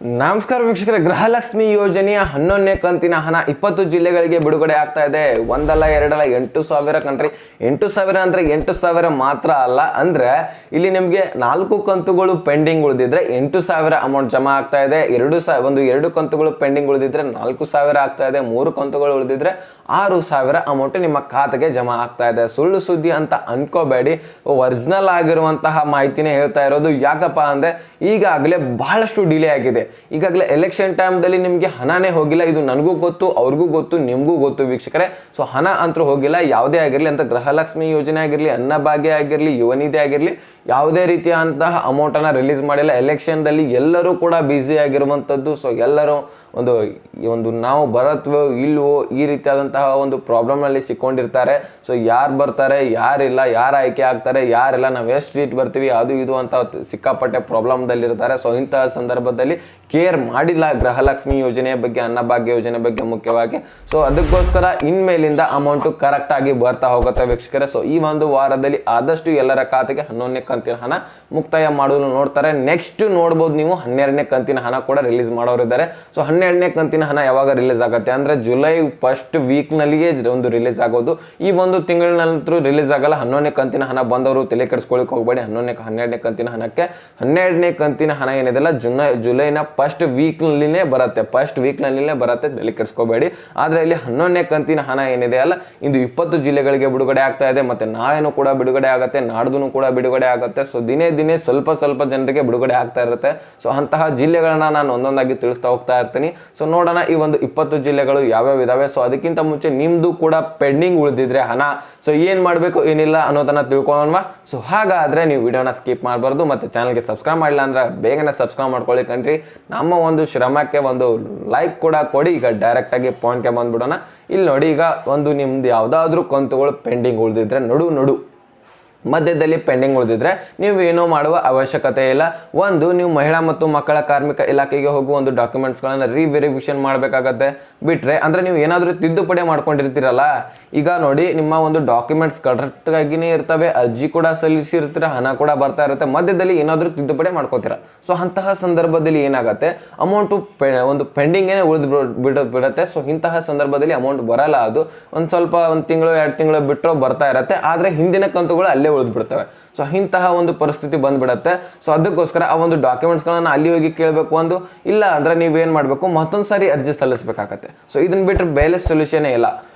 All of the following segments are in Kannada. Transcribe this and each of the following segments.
ನಮಸ್ಕಾರ ವೀಕ್ಷಕರೇ, ಗೃಹಲಕ್ಷ್ಮಿ ಯೋಜನೆಯ 11ನೇ ಕಂತಿನ ಹಣ 20 ಜಿಲ್ಲೆಗಳಿಗೆ ಬಿಡುಗಡೆ ಆಗ್ತಾ ಇದೆ. ಒಂದಲ್ಲ ಎರಡಲ್ಲ 8,000 ಕಣ್ರಿ. 8,000 ಅಂದ್ರೆ 8,000 ಮಾತ್ರ ಅಲ್ಲ, ಅಂದ್ರೆ ಇಲ್ಲಿ ನಿಮಗೆ 4 ಕಂತುಗಳು ಪೆಂಡಿಂಗ್ ಉಳಿದಿದ್ರೆ 8,000 ಅಮೌಂಟ್ ಜಮಾ ಆಗ್ತಾ ಇದೆ. 2 ಕಂತುಗಳು ಪೆಂಡಿಂಗ್ ಉಳಿದಿದ್ರೆ 4,000 ಆಗ್ತಾ ಇದೆ. 3 ಕಂತುಗಳು ಉಳಿದಿದ್ರೆ 6,000 ಅಮೌಂಟ್ ನಿಮ್ಮ ಖಾತೆಗೆ ಜಮಾ ಆಗ್ತಾ ಇದೆ. ಸುಳ್ಳು ಸುದ್ದಿ ಅಂತ ಅನ್ಕೋಬೇಡಿ, ಒರಿಜಿನಲ್ ಆಗಿರುವಂತಹ ಮಾಹಿತಿನೇ ಹೇಳ್ತಾ ಇರೋದು. ಯಾಕಪ್ಪ ಅಂದ್ರೆ ಈಗಾಗಲೇ ಬಹಳಷ್ಟು ಡಿಲೇ ಆಗಿದೆ. ಈಗಾಗಲೇ ಎಲೆಕ್ಷನ್ ಟೈಮ್ದಲ್ಲಿ ನಿಮಗೆ ಹಣನೇ ಹೋಗಿಲ್ಲ. ಇದು ನನಗೂ ಗೊತ್ತು, ಅವ್ರಿಗೂ ಗೊತ್ತು, ನಿಮಗೂ ಗೊತ್ತು ವೀಕ್ಷಕರೇ. ಸೊ ಹಣ ಅಂತೂ ಹೋಗಿಲ್ಲ. ಯಾವುದೇ ಆಗಿರಲಿ ಅಂತ ಗೃಹಲಕ್ಷ್ಮಿ ಯೋಜನೆ ಆಗಿರಲಿ, ಅನ್ನಭಾಗ್ಯ ಆಗಿರಲಿ, ಯುವ ನಿಧಿ ಆಗಿರಲಿ, ಯಾವುದೇ ರೀತಿಯಾದಂತಹ ಅಮೌಂಟ್ ಅನ್ನ ರಿಲೀಸ್ ಮಾಡಿಲ್ಲ. ಎಲೆಕ್ಷನ್ದಲ್ಲಿ ಎಲ್ಲರೂ ಕೂಡ ಬ್ಯುಸಿ ಆಗಿರುವಂಥದ್ದು. ಸೊ ಎಲ್ಲರೂ ಒಂದು ನಾವು ಬರತ್ವೋ ಇಲ್ವೋ ಈ ರೀತಿಯಾದಂತಹ ಒಂದು ಪ್ರಾಬ್ಲಮ್ ನಲ್ಲಿ ಸಿಕ್ಕೊಂಡಿರ್ತಾರೆ. ಸೊ ಯಾರು ಬರ್ತಾರೆ, ಯಾರಿಲ್ಲ, ಯಾರು ಆಯ್ಕೆ ಆಗ್ತಾರೆ, ಯಾರಿಲ್ಲ, ನಾವು ಎಷ್ಟು ಸೀಟ್ ಬರ್ತೀವಿ, ಅದು ಇದು ಅಂತ ಸಿಕ್ಕಾಪಟ್ಟೆ ಪ್ರಾಬ್ಲಮ್ದಲ್ಲಿರ್ತಾರೆ. ಸೊ ಇಂತಹ ಸಂದರ್ಭದಲ್ಲಿ ಕೇರ್ ಮಾಡಿಲ್ಲ ಗೃಹಲಕ್ಷ್ಮಿ ಯೋಜನೆಯ ಬಗ್ಗೆ, ಅನ್ನಭಾಗ್ಯ ಯೋಜನೆ ಬಗ್ಗೆ ಮುಖ್ಯವಾಗಿ. ಸೊ ಅದಕ್ಕೋಸ್ಕರ ಇನ್ಮೇಲಿಂದ ಅಮೌಂಟ್ ಕರೆಕ್ಟ್ ಆಗಿ ಬರ್ತಾ ಹೋಗುತ್ತೆ ವೀಕ್ಷಕರೇ. ಸೊ ಈ ಒಂದು ವಾರದಲ್ಲಿ ಆದಷ್ಟು ಎಲ್ಲರ ಖಾತೆಗೆ 11ನೇ ಕಂತಿನ ಹಣ ಮುಕ್ತಾಯ ಮಾಡಲು ನೋಡ್ತಾರೆ. ನೆಕ್ಸ್ಟ್ ನೋಡ್ಬೋದು ನೀವು 12ನೇ ಕಂತಿನ ಹಣ ಕೂಡ ರಿಲೀಸ್ ಮಾಡೋರಿದ್ದಾರೆ. ಸೊ 12ನೇ ಕಂತಿನ ಹಣ ಯಾವಾಗ ರಿಲೀಸ್ ಆಗುತ್ತೆ ಅಂದ್ರೆ ಜುಲೈ ಫಸ್ಟ್ ವೀಕ್ ನಲ್ಲಿಯೇ ಒಂದು ರಿಲೀಸ್ ಆಗೋದು. ಈ ಒಂದು ತಿಂಗಳಿನಂತರೂ ರಿಲೀಸ್ ಆಗಲ್ಲ. 11ನೇ ಕಂತಿನ ಹಣ ಬಂದವರು ತಲೆ ಕೆಡಿಸ್ಕೊಳ್ಳಿಕ್ ಹೋಗ್ಬೇಡಿ. 12ನೇ ಕಂತಿನ ಹಣಕ್ಕೆ 12ನೇ ಕಂತಿನ ಹಣ ಏನಿದೆಲ್ಲ ಜುಲೈನ ಫಸ್ಟ್ ವೀಕ್ ನಲ್ಲಿನೇ ಬರುತ್ತೆ. ತಲೆ ಕೆಡಿಸ್ಕೋಬೇಡಿ. ಆದ್ರೆ ಇಲ್ಲಿ 11ನೇ ಕಂತಿನ ಹಣ ಏನಿದೆ ಅಲ್ಲ, ಇದು 20 ಜಿಲ್ಲೆಗಳಿಗೆ ಬಿಡುಗಡೆ ಆಗ್ತಾ ಇದೆ. ಮತ್ತೆ ನಾಳೆನೂ ಕೂಡ ಬಿಡುಗಡೆ ಆಗುತ್ತೆ, ನಾಡ್ದು ಕೂಡ ಬಿಡುಗಡೆ ಆಗುತ್ತೆ. ಸೊ ದಿನೇ ಸ್ವಲ್ಪ ಜನರಿಗೆ ಬಿಡುಗಡೆ ಆಗ್ತಾ ಇರುತ್ತೆ. ಸೊ ಅಂತಹ ಜಿಲ್ಲೆಗಳನ್ನ ನಾನು ಒಂದೊಂದಾಗಿ ತಿಳಿಸ್ತಾ ಹೋಗ್ತಾ ಇರ್ತೀನಿ. ಸೊ ನೋಡೋಣ ಈ ಒಂದು 20 ಜಿಲ್ಲೆಗಳು ಯಾವ್ಯಾವ ಇದಾವೆ. ಸೊ ಅದಕ್ಕಿಂತ ಮುಂಚೆ ನಿಮ್ದು ಕೂಡ ಪೆಂಡಿಂಗ್ ಉಳಿದಿದ್ರೆ ಹಣ, ಸೊ ಏನ್ ಮಾಡ್ಬೇಕು ಏನಿಲ್ಲ ಅನ್ನೋದನ್ನ ತಿಳ್ಕೊಳ್ಳೋಣ. ಸೊ ಹಾಗಾದ್ರೆ ನೀವು ವಿಡಿಯೋನ ಸ್ಕಿಪ್ ಮಾಡಬಾರ್ದು. ಮತ್ತೆ ಚಾನಲ್ಗೆ ಸಬ್ಸ್ಕ್ರೈಬ್ ಮಾಡಿಲ್ಲ ಅಂದ್ರೆ ಬೇಗನೆ ಸಬ್ಸ್ಕ್ರೈಬ್ ಮಾಡ್ಕೊಳ್ಳಿ ಕಣ್ರಿ. ನಮ್ಮ ಒಂದು ಶ್ರಮಕ್ಕೆ ಒಂದು ಲೈಕ್ ಕೂಡ ಕೊಡಿ. ಈಗ ಡೈರೆಕ್ಟ್ ಆಗಿ ಪಾಯಿಂಟ್ಗೆ ಬಂದ್ಬಿಡೋಣ. ಇಲ್ಲಿ ನೋಡಿ, ಈಗ ಒಂದು ನಿಮ್ದು ಯಾವ್ದಾದ್ರು ಕಂತುಗಳು ಪೆಂಡಿಂಗ್ ಉಳಿದಿದ್ರೆ ನಡು ಮಧ್ಯದಲ್ಲಿ ಪೆಂಡಿಂಗ್ ಉಳಿದಿದ್ರೆ ನೀವು ಏನೋ ಮಾಡುವ ಅವಶ್ಯಕತೆ ಇಲ್ಲ. ನೀವು ಮಹಿಳಾ ಮತ್ತು ಮಕ್ಕಳ ಕಾರ್ಮಿಕ ಇಲಾಖೆಗೆ ಹೋಗುವ ಒಂದು ಡಾಕ್ಯುಮೆಂಟ್ಸ್ಗಳನ್ನ ರಿವೆರಿಫಿಕೇಶನ್ ಮಾಡಬೇಕಾಗತ್ತೆ. ಬಿಟ್ರೆ ಅಂದ್ರೆ ನೀವು ಏನಾದರೂ ತಿದ್ದುಪಡಿ ಮಾಡ್ಕೊಂಡಿರ್ತೀರಲ್ಲ, ಈಗ ನೋಡಿ ನಿಮ್ಮ ಒಂದು ಡಾಕ್ಯುಮೆಂಟ್ಸ್ ಕರೆಕ್ಟ್ ಆಗಿನೇ ಇರ್ತವೆ, ಅರ್ಜಿ ಕೂಡ ಸಲ್ಲಿಸಿರ್ತೀರ, ಹಣ ಕೂಡ ಬರ್ತಾ ಇರುತ್ತೆ, ಮಧ್ಯದಲ್ಲಿ ಏನಾದರೂ ತಿದ್ದುಪಡಿ ಮಾಡ್ಕೋತೀರ. ಸೊ ಅಂತಹ ಸಂದರ್ಭದಲ್ಲಿ ಏನಾಗುತ್ತೆ, ಅಮೌಂಟ್ ಒಂದು ಪೆಂಡಿಂಗ್ ಏನೇ ಬಿಡುತ್ತೆ. ಸೊ ಇಂತಹ ಸಂದರ್ಭದಲ್ಲಿ ಅಮೌಂಟ್ ಬರಲ್ಲ. ಅದು ಒಂದು ತಿಂಗಳು 2 ತಿಂಗಳು ಬಿಟ್ಟರು ಬರ್ತಾ ಇರುತ್ತೆ. ಆದ್ರೆ ಹಿಂದಿನ ಕಂತುಗಳು ಅಲ್ಲೇ ಉಳಿದ್ಬಿಡ್ತವೆ. ಸೊ ಇಂತಹ ಒಂದು ಪರಿಸ್ಥಿತಿ ಬಂದ್ಬಿಡತ್ತೆ. ಸೊ ಅದಕ್ಕೋಸ್ಕರ ಆ ಒಂದು ಡಾಕ್ಯುಮೆಂಟ್ಸ್ಗಳನ್ನ ಅಲ್ಲಿ ಹೋಗಿ ಕೇಳಬೇಕು. ಇಲ್ಲ ಅಂದ್ರೆ ನೀವೇನ್ ಮಾಡ್ಬೇಕು, ಮತ್ತೊಂದು ಸಾರಿ ಅರ್ಜಿ ಸಲ್ಲಿಸಬೇಕಾಗತ್ತೆ. ಸೊ ಇದನ್ನ ಬಿಟ್ಟರೆ ಬೇರೆ ಸೊಲ್ಯೂಷನ್ ಇಲ್ಲ.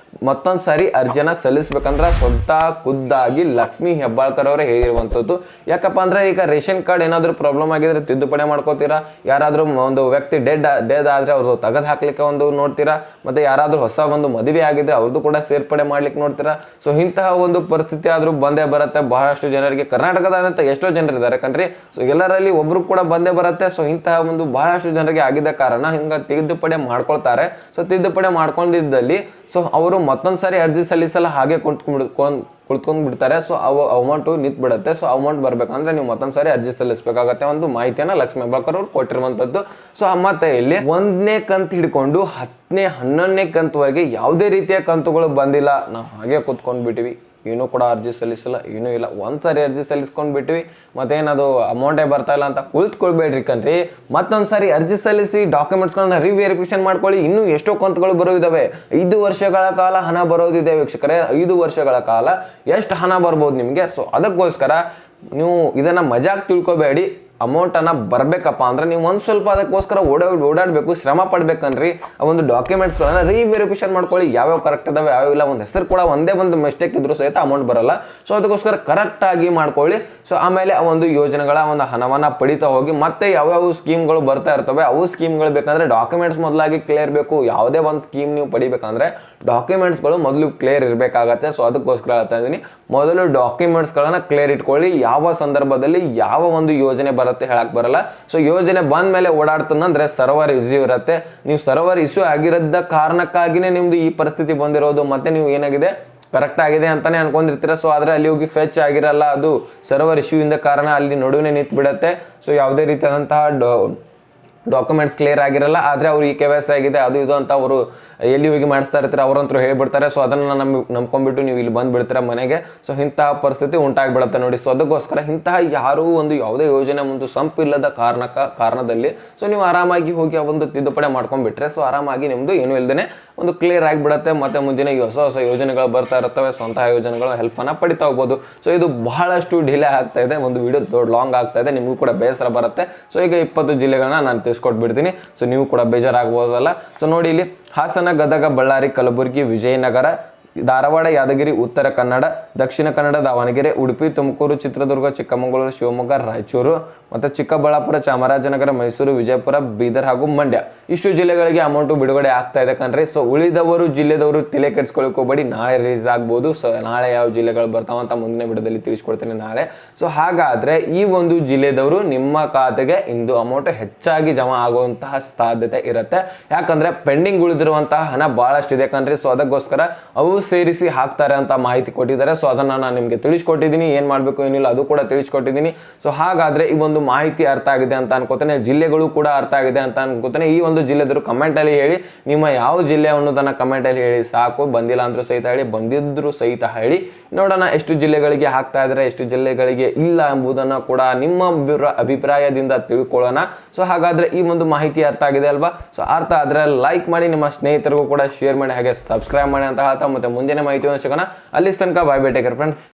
ಮತ್ತೊಂದು ಸಾರಿ ಅರ್ಜಿನ ಸಲ್ಲಿಸ್ಬೇಕಂದ್ರೆ ಸ್ವತಃ ಖುದ್ದಾಗಿ ಲಕ್ಷ್ಮೀ ಹೆಬ್ಬಾಳ್ಕರ್ ಅವರೇ ಹೇಳಿರುವಂಥದ್ದು. ಯಾಕಪ್ಪ ಅಂದ್ರೆ ಈಗ ರೇಷನ್ ಕಾರ್ಡ್ ಏನಾದರೂ ಪ್ರಾಬ್ಲಮ್ ಆಗಿದ್ರೆ ತಿದ್ದುಪಡಿ ಮಾಡ್ಕೋತೀರಾ. ಯಾರಾದ್ರೂ ಒಂದು ವ್ಯಕ್ತಿ ಡೆಡ್ ಆದ್ರೆ ಅವ್ರದ್ದು ತೆಗೆದು ಹಾಕ್ಲಿಕ್ಕೆ ಒಂದು ನೋಡ್ತೀರಾ. ಮತ್ತೆ ಯಾರಾದ್ರೂ ಹೊಸ ಒಂದು ಮದುವೆ ಆಗಿದ್ರೆ ಅವ್ರದ್ದು ಕೂಡ ಸೇರ್ಪಡೆ ಮಾಡ್ಲಿಕ್ಕೆ ನೋಡ್ತೀರಾ. ಸೊ ಇಂತಹ ಒಂದು ಪರಿಸ್ಥಿತಿ ಆದ್ರೂ ಬಂದೇ ಬರುತ್ತೆ ಬಹಳಷ್ಟು ಜನರಿಗೆ. ಕರ್ನಾಟಕದಾದಂತ ಎಷ್ಟೋ ಜನರು ಇದ್ದಾರೆ ಕಣ್ರಿ. ಸೊ ಎಲ್ಲರಲ್ಲಿ ಒಬ್ರು ಕೂಡ ಬಂದೇ ಬರುತ್ತೆ. ಸೊ ಇಂತಹ ಒಂದು ಬಹಳಷ್ಟು ಜನರಿಗೆ ಆಗಿದ್ದ ಕಾರಣ ಹಿಂಗ ತಿದ್ದುಪಡಿ ಮಾಡ್ಕೊಳ್ತಾರೆ. ಸೊ ತಿದ್ದುಪಡಿ ಮಾಡ್ಕೊಂಡಿದ್ದಲ್ಲಿ ಸೊ ಅವರು ಮತ್ತೊಂದು ಸಾರಿ ಅರ್ಜಿ ಸಲ್ಲಿಸಲ್ಲ, ಹಾಗೆ ಕುಳಿತ್ಕೊಂಡ್ ಬಿಡ್ತಾರೆ. ಸೊ ಅಮೌಂಟ್ ನಿಂತ್ ಬಿಡುತ್ತೆ. ಸೊ ಅಮೌಂಟ್ ಬರ್ಬೇಕಂದ್ರೆ ನೀವು ಮತ್ತೊಂದ್ ಸಾರಿ ಅರ್ಜಿ ಸಲ್ಲಿಸಬೇಕಾಗತ್ತೆ. ಒಂದು ಮಾಹಿತಿಯನ್ನ ಲಕ್ಷ್ಮೀ ಹೆಬ್ಬಾಳ್ಕರ್ ಅವರು ಕೊಟ್ಟಿರುವಂತದ್ದು. ಸೊ ಮತ್ತೆ ಇಲ್ಲಿ 1ನೇ ಕಂತು ಹಿಡ್ಕೊಂಡು 10ನೇ 11ನೇ ಕಂತುವರೆಗೆ ಯಾವುದೇ ರೀತಿಯ ಕಂತುಗಳು ಬಂದಿಲ್ಲ. ನಾವು ಹಾಗೆ ಕುತ್ಕೊಂಡ್ ಬಿಟ್ಟಿವಿ, ಏನೂ ಕೂಡ ಅರ್ಜಿ ಸಲ್ಲಿಸಿಲ್ಲ, ಏನೂ ಇಲ್ಲ. ಒಂದ್ಸರಿ ಅರ್ಜಿ ಸಲ್ಲಿಸ್ಕೊಂಡ್ ಬಿಟ್ವಿ, ಮತ್ತೇನದು ಅಮೌಂಟೇ ಬರ್ತಾ ಇಲ್ಲ ಅಂತ ಕುಳಿತುಕೊಳ್ಬೇಡ್ರಿ ಕಣ್ರಿ. ಮತ್ತೊಂದ್ ಸಾರಿ ಅರ್ಜಿ ಸಲ್ಲಿಸಿ ಡಾಕ್ಯುಮೆಂಟ್ಸ್ಗಳನ್ನ ರಿವೆರಿಫಿಕೇಶನ್ ಮಾಡ್ಕೊಳ್ಳಿ. ಇನ್ನೂ ಎಷ್ಟೋ ಕಂತುಗಳು ಬರೋದಿದಾವೆ. 5 ವರ್ಷಗಳ ಕಾಲ ಹಣ ಬರೋದಿದೆ ವೀಕ್ಷಕರೇ. 5 ವರ್ಷಗಳ ಕಾಲ ಎಷ್ಟು ಹಣ ಬರ್ಬೋದು ನಿಮಗೆ. ಸೊ ಅದಕ್ಕೋಸ್ಕರ ನೀವು ಇದನ್ನ ಮಜಾಕ್ ತಿಳ್ಕೊಬೇಡಿ. ಅಮೌಂಟ್ ಅನ್ನ ಬರ್ಬೇಕಪ್ಪ ಅಂದ್ರೆ ನೀವು ಒಂದ್ ಸ್ವಲ್ಪ ಅದಕ್ಕೋಸ್ಕರ ಓಡಾಡ್ಬೇಕು, ಶ್ರಮ ಪಡ್ಬೇಕನ್ರಿ. ಆ ಒಂದು ಡಾಕ್ಯುಮೆಂಟ್ಸ್ ಗಳನ್ನ ರಿವೆರಿಫಿಕೇಶನ್ ಮಾಡ್ಕೊಳ್ಳಿ, ಯಾವ್ಯಾವ ಕರೆಕ್ಟ್ ಇದಾವೆ, ಯಾವ್ಯಾವ ಇಲ್ಲ. ಒಂದು ಹೆಸರು ಕೂಡ ಒಂದೇ ಒಂದು ಮಿಸ್ಟೇಕ್ ಇದ್ರು ಸಹಿತ ಅಮೌಂಟ್ ಬರಲ್ಲ. ಸೊ ಅದಕ್ಕೋಸ್ಕರ ಕರೆಕ್ಟ್ ಆಗಿ ಮಾಡ್ಕೊಳ್ಳಿ. ಸೊ ಆಮೇಲೆ ಆ ಒಂದು ಯೋಜನೆಗಳ ಒಂದು ಹಣವನ್ನ ಪಡಿತಾ ಹೋಗಿ. ಮತ್ತೆ ಯಾವ್ಯಾವ ಸ್ಕೀಮ್ಗಳು ಬರ್ತಾ ಇರ್ತವೆ, ಅವು ಸ್ಕೀಮ್ಗಳು ಬೇಕಂದ್ರೆ ಡಾಕ್ಯುಮೆಂಟ್ಸ್ ಮೊದಲಾಗಿ ಕ್ಲಿಯರ್ ಬೇಕು. ಯಾವುದೇ ಒಂದು ಸ್ಕೀಮ್ ನೀವು ಪಡಿಬೇಕಂದ್ರೆ ಡಾಕ್ಯುಮೆಂಟ್ಸ್ಗಳು ಮೊದಲು ಕ್ಲಿಯರ್ ಇರಬೇಕಾಗತ್ತೆ. ಸೊ ಅದಕ್ಕೋಸ್ಕರ ಹೇಳ್ತಾ ಇದ್ದೀನಿ, ಮೊದಲು ಡಾಕ್ಯುಮೆಂಟ್ಸ್ ಗಳನ್ನ ಕ್ಲಿಯರ್ ಇಟ್ಕೊಳ್ಳಿ. ಯಾವ ಸಂದರ್ಭದಲ್ಲಿ ಯಾವ ಒಂದು ಯೋಜನೆ ಬರುತ್ತೆ ಹೇಳಕ್ ಬರಲ್ಲ. ಸೊ ಯೋಜನೆ ಬಂದ ಮೇಲೆ ಓಡಾಡ್ತಂದ್ರೆ ಸರ್ವರ್ ಇಶ್ಯೂ ಇರುತ್ತೆ. ನೀವು ಸರ್ವರ್ ಇಶ್ಯೂ ಆಗಿರೋದ ಕಾರಣಕ್ಕಾಗಿನೇ ನಿಮ್ದು ಈ ಪರಿಸ್ಥಿತಿ ಬಂದಿರೋದು. ಮತ್ತೆ ನೀವು ಏನಾಗಿದೆ ಕರೆಕ್ಟ್ ಆಗಿದೆ ಅಂತಾನೆ ಅನ್ಕೊಂಡಿರ್ತೀರ. ಸೊ ಆದ್ರೆ ಅಲ್ಲಿ ಹೋಗಿ ಫೆಚ್ ಆಗಿರಲ್ಲ, ಅದು ಸರ್ವರ್ ಇಶ್ಯೂ ಇಂದ ಕಾರಣ ಅಲ್ಲಿ ನಡುವೆ ನಿಂತು ಬಿಡತ್ತೆ. ಸೊ ಯಾವುದೇ ರೀತಿಯಾದಂತಹ ಡಾಕ್ಯುಮೆಂಟ್ಸ್ ಕ್ಲಿಯರ್ ಆಗಿರಲ್ಲ, ಆದರೆ ಅವ್ರು ಈ KYC ಆಗಿದೆ ಅದು ಇದು ಅಂತ ಅವರು ಎಲ್ಲಿ ಹೋಗಿ ಮಾಡಿಸ್ತಾ ಇರ್ತಾರೆ, ಅವರಂತರೂ ಹೇಳ್ಬಿಡ್ತಾರೆ. ಸೊ ಅದನ್ನು ನಂಬ್ಕೊಂಡ್ಬಿಟ್ಟು ನೀವು ಇಲ್ಲಿ ಬಂದುಬಿಡ್ತೀರ ಮನೆಗೆ. ಸೊ ಇಂತಹ ಪರಿಸ್ಥಿತಿ ಉಂಟಾಗ್ಬಿಡುತ್ತೆ ನೋಡಿ. ಸೊ ಅದಕ್ಕೋಸ್ಕರ ಇಂತಹ ಯಾರೂ ಒಂದು ಯಾವುದೇ ಯೋಜನೆ ಒಂದು ಸಂಪಿಲ್ಲದ ಕಾರಣದಲ್ಲಿ ಸೊ ನೀವು ಆರಾಮಾಗಿ ಹೋಗಿ ಆ ಒಂದು ತಿದ್ದುಪಡಿ ಮಾಡ್ಕೊಂಡ್ಬಿಟ್ರೆ ಸೊ ಆರಾಮಾಗಿ ನಿಮ್ಮದು ಏನೂ ಇಲ್ಲದೇ ಒಂದು ಕ್ಲಿಯರ್ ಆಗಿಬಿಡುತ್ತೆ. ಮತ್ತು ಮುಂದಿನ ಹೊಸ ಹೊಸ ಯೋಜನೆಗಳು ಬರ್ತಾ ಇರ್ತವೆ. ಸೊ ಅಂತಹ ಯೋಜನೆಗಳು ಹೆಲ್ಪನ್ನು ಪಡಿತಾ ಹೋಗ್ಬೋದು. ಸೊ ಇದು ಬಹಳಷ್ಟು ಡಿಲೇ ಆಗ್ತಾ ಇದೆ, ಒಂದು ವಿಡಿಯೋ ದೊಡ್ಡ ಲಾಂಗ್ ಆಗ್ತಾ ಇದೆ, ನಿಮಗೂ ಕೂಡ ಬೇಸರ ಬರುತ್ತೆ. ಸೊ ಈಗ 20 ಜಿಲ್ಲೆಗಳನ್ನ ನಾನು ತಿಳಿಸ್ಕೊಟ್ಬಿಡ್ತೀನಿ. ಸೊ ನೀವು ಕೂಡ ಬೇಜಾರಾಗ್ಬೋದಲ್ಲ. ಸೊ ನೋಡಿ ಇಲ್ಲಿ ಹಾಸನ, ಗದಗ, ಬಳ್ಳಾರಿ, ಕಲಬುರಗಿ, ವಿಜಯನಗರ, ಧಾರವಾಡ, ಯಾದಗಿರಿ, ಉತ್ತರ ಕನ್ನಡ, ದಕ್ಷಿಣ ಕನ್ನಡ, ದಾವಣಗೆರೆ, ಉಡುಪಿ, ತುಮಕೂರು, ಚಿತ್ರದುರ್ಗ, ಚಿಕ್ಕಮಗಳೂರು, ಶಿವಮೊಗ್ಗ, ರಾಯಚೂರು ಮತ್ತು ಚಿಕ್ಕಬಳ್ಳಾಪುರ, ಚಾಮರಾಜನಗರ, ಮೈಸೂರು, ವಿಜಯಪುರ, ಬೀದರ್ ಹಾಗೂ ಮಂಡ್ಯ ಇಷ್ಟು ಜಿಲ್ಲೆಗಳಿಗೆ ಅಮೌಂಟು ಬಿಡುಗಡೆ ಆಗ್ತಾ ಇದೆ ಕಣ್ರಿ. ಸೊ ಉಳಿದವರು ಜಿಲ್ಲೆದವರು ತಲೆ ಕೆಡ್ಸ್ಕೊಳಕ್ಕೆ ಹೋಗಬೇಡಿ, ನಾಳೆ ರಿಲೀಸ್ ಆಗ್ಬೋದು. ಸೊ ನಾಳೆ ಯಾವ ಜಿಲ್ಲೆಗಳು ಬರ್ತಾವಂತ ಮುಂದಿನ ವಿಡಿಯೋದಲ್ಲಿ ತಿಳಿಸ್ಕೊಡ್ತೀನಿ ನಾಳೆ. ಸೊ ಹಾಗಾದರೆ ಈ ಒಂದು ಜಿಲ್ಲೆದವರು ನಿಮ್ಮ ಖಾತೆಗೆ ಇಂದು ಅಮೌಂಟ್ ಹೆಚ್ಚಾಗಿ ಜಮಾ ಆಗುವಂತಹ ಸಾಧ್ಯತೆ ಇರುತ್ತೆ. ಯಾಕಂದರೆ ಪೆಂಡಿಂಗ್ ಉಳಿದಿರುವಂತಹ ಹಣ ಭಾಳಷ್ಟು ಇದೆ ಕಣ್ರಿ. ಸೊ ಅದಕ್ಕೋಸ್ಕರ ಅವು ಸೇರಿಸಿ ಹಾಕ್ತಾರೆ ಅಂತ ಮಾಹಿತಿ ಕೊಟ್ಟಿದ್ದಾರೆ. ಸೊ ಅದನ್ನು ನಾನು ನಿಮಗೆ ತಿಳಿಸ್ಕೊಟ್ಟಿದ್ದೀನಿ, ಏನು ಮಾಡಬೇಕು ಏನಿಲ್ಲ ಅದು ಕೂಡ ತಿಳಿಸ್ಕೊಟ್ಟಿದ್ದೀನಿ. ಸೊ ಹಾಗಾದರೆ ಈ ಒಂದು ಮಾಹಿತಿ ಅರ್ಥ ಆಗಿದೆ ಅಂತ ಅನ್ಕೋತೇನೆ, ಜಿಲ್ಲೆಗಳು ಕೂಡ ಅರ್ಥ ಆಗಿದೆ ಅಂತ ಅನ್ಕೋತೇನೆ. ಈ ಒಂದು ಜಿಲ್ಲೆದರು ಕಮೆಂಟಲ್ಲಿ ಹೇಳಿ, ನಿಮ್ಮ ಯಾವ ಜಿಲ್ಲೆ ಅನ್ನೋದನ್ನು ಕಮೆಂಟಲ್ಲಿ ಹೇಳಿ ಸಾಕು. ಬಂದಿಲ್ಲ ಅಂದ್ರೂ ಸಹಿತ ಹೇಳಿ, ಬಂದಿದ್ರು ಸಹಿತ ಹೇಳಿ. ನೋಡೋಣ ಎಷ್ಟು ಜಿಲ್ಲೆಗಳಿಗೆ ಹಾಕ್ತಾ ಇದ್ದಾರೆ, ಎಷ್ಟು ಜಿಲ್ಲೆಗಳಿಗೆ ಇಲ್ಲ ಎಂಬುದನ್ನು ಕೂಡ ನಿಮ್ಮ ಅಭಿಪ್ರಾಯದಿಂದ ತಿಳ್ಕೊಳ್ಳೋಣ. ಸೊ ಹಾಗಾದರೆ ಈ ಒಂದು ಮಾಹಿತಿ ಅರ್ಥ ಆಗಿದೆ ಅಲ್ವಾ? ಸೊ ಅರ್ಥ ಆದರೆ ಲೈಕ್ ಮಾಡಿ, ನಿಮ್ಮ ಸ್ನೇಹಿತರಿಗೂ ಕೂಡ ಶೇರ್ ಮಾಡಿ, ಹಾಗೆ ಸಬ್ಸ್ಕ್ರೈಬ್ ಮಾಡಿ ಅಂತ ಹೇಳ್ತಾ ಮತ್ತೆ ಮುಂದಿನ ಮಾಹಿತಿಯನ್ನು ಸಿಗೋಣ. ಅಲ್ಲಿ ತನಕ bye bye, take care friends.